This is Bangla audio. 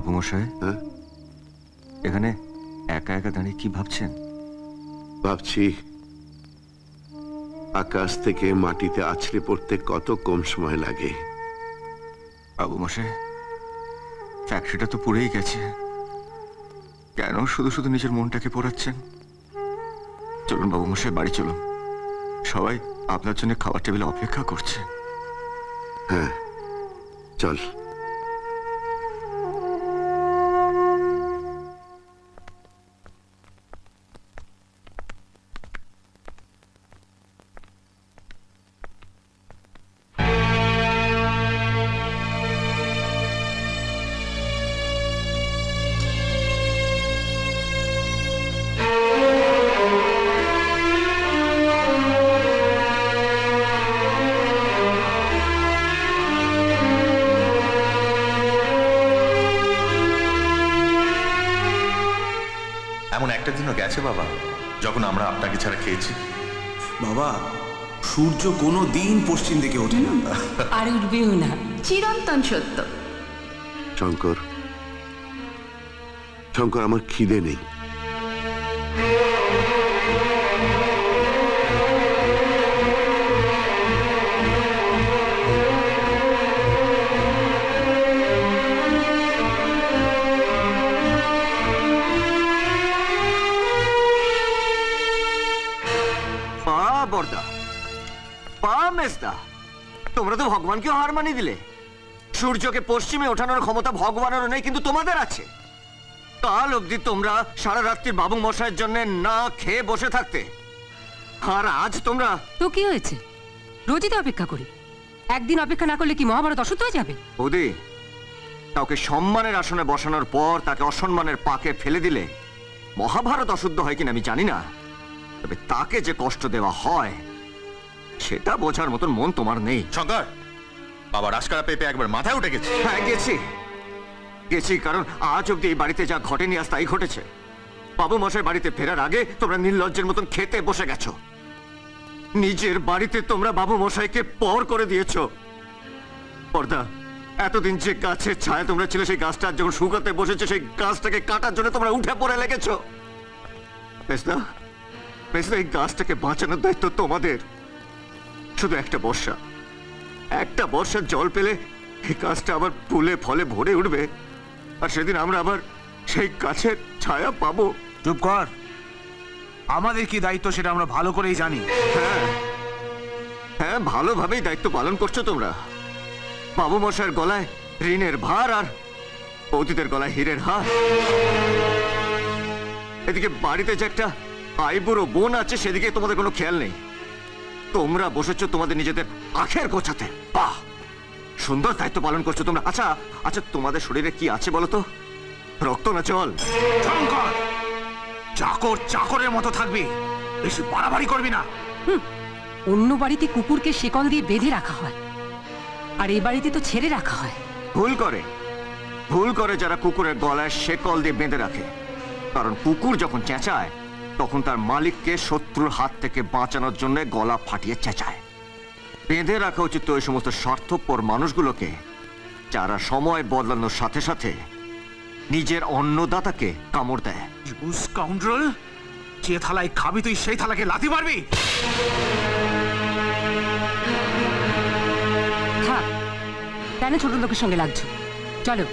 বাবু মশাই, এখানে একা একা দাঁড়িয়ে কি ভাবছেন? ভাবছি আকাশ থেকে মাটিতে আছড়ে পড়তে কত কম সময় লাগে। বাবু মশাই, ফ্যাক্টরিটা তো পুড়েই গেছে, কেন শুধু শুধু নিজের মনটাকে পোড়াচ্ছেন? চলুন বাবু মশাই, বাড়ি চলুন। সবাই আপনার জন্য খাবার টেবিলে অপেক্ষা করছে। হ্যাঁ, চল। এমন একটা দিনও গেছে বাবা যখন আমরা আপনাকে ছাড়া খেয়েছি? বাবা, সূর্য কোনো দিন পশ্চিম দিকে ওঠে না, আর উঠবেও না, চিরন্তন সত্য। শঙ্কর, শঙ্কর, আমার খিদে নেই। বর্দা, পা মেজদা, তোমরা তো ভগবানকে হার মানিয়ে দিলে। সূর্যকে পশ্চিমে ওঠানোর ক্ষমতা ভগবানেরও নেই, কিন্তু তোমাদের আছে। কাল অবধি তোমরা সারা রাত্রি বাবু মশাইয়ের জন্য না খেয়ে বসে থাকতে, আর আজ তোমরা। তো কি হয়েছে? রোজই তো অপেক্ষা করি, একদিন অপেক্ষা না করলে কি মহাভারত অসুস্থ হয়ে যাবে? বৌদি, কাউকে সম্মানের আসনে বসানোর পর তাকে অসম্মানের পাকে ফেলে দিলে মহাভারত অশুদ্ধ হয় কিনা আমি জানি না, তবে তাকে যে কষ্ট দেওয়া হয় সেটা বোঝার মতন মন তোমার নেই। শঙ্কর, বাবা রাজকারা পেপে একবার মাথায় উঠে গেছে। হ্যাঁ, গেছি, কারণ আজ অব্দি এই বাড়িতে যা ঘটেনি আজ তাই ঘটেছে। বাবু মশাই বাড়িতে ফেরার আগে তোমরা নির্লজ্জের মতন খেতে বসে গেছো। নিজের বাড়িতে তোমরা বাবু মশাইকে পর করে দিয়েছো। পর্দা, এতদিন যে গাছের ছায়া তোমরা ছিলে, সেই গাছটা যখন শুকাতে বসেছে, সেই গাছটাকে কাটার জন্য তোমরা উঠে পড়ে লেগেছো। বেশনা, এই গাছটাকে বাঁচানোর দায়িত্ব তোমাদের। শুধু একটা বর্ষার জল পেলে এই গাছটা আবার ফুলে ফলে ভরে উঠবে, আর সেদিন আমরা আবার সেই গাছের ছায়া পাবো। চুপ কর, আমাদের কি দায়িত্ব সেটা আমরা ভালো করেই জানি। হ্যাঁ, ভালোভাবেই দায়িত্ব পালন করছো তোমরা। বাবু মশাইয়ের গলায় ঋণের ভার, আর বৌদিদের গলায় হীরের হার। এদিকে বাড়িতে যে একটা আইবুড়ো বোন আছে, সেদিকে তোমাদের কোনো খেয়াল নেই। তোমরা বসেছো তোমাদের নিজেদের আখের গোছাতে। বাহ, সুন্দর দায়িত্ব পালন করছো তোমরা। আচ্ছা, তোমাদের শরীরে কি আছে বলো তো? রক্ত না জল? শঙ্কর, চাকর চাকরের মতো থাকবি, বেশি বাড়াবাড়ি করবি না। অন্য বাড়িতে কুকুরকে শেকল দিয়ে বেঁধে রাখা হয়, আর এই বাড়িতে তো ছেড়ে রাখা হয়। ভুল করে যারা কুকুরের গলায় শেকল দিয়ে বেঁধে রাখে। কারণ কুকুর যখন চেঁচায় তখন তার মালিককে শত্রুর হাত থেকে বাঁচানোর জন্য গলা ফাটিয়ে চেঁচায়। বেঁধে রাখা উচিত ওই সমস্ত স্বার্থপর মানুষগুলোকে যারা সময় বদলানোর সাথে সাথে নিজের অন্নদাতাকে কামড় দেয়। স্কাউন্ডার, যে থালায় খাবি তুই সেই থালাকে লাথি মারবি। থাক, কেন ছোট লোকের সঙ্গে লাগছো? চলো।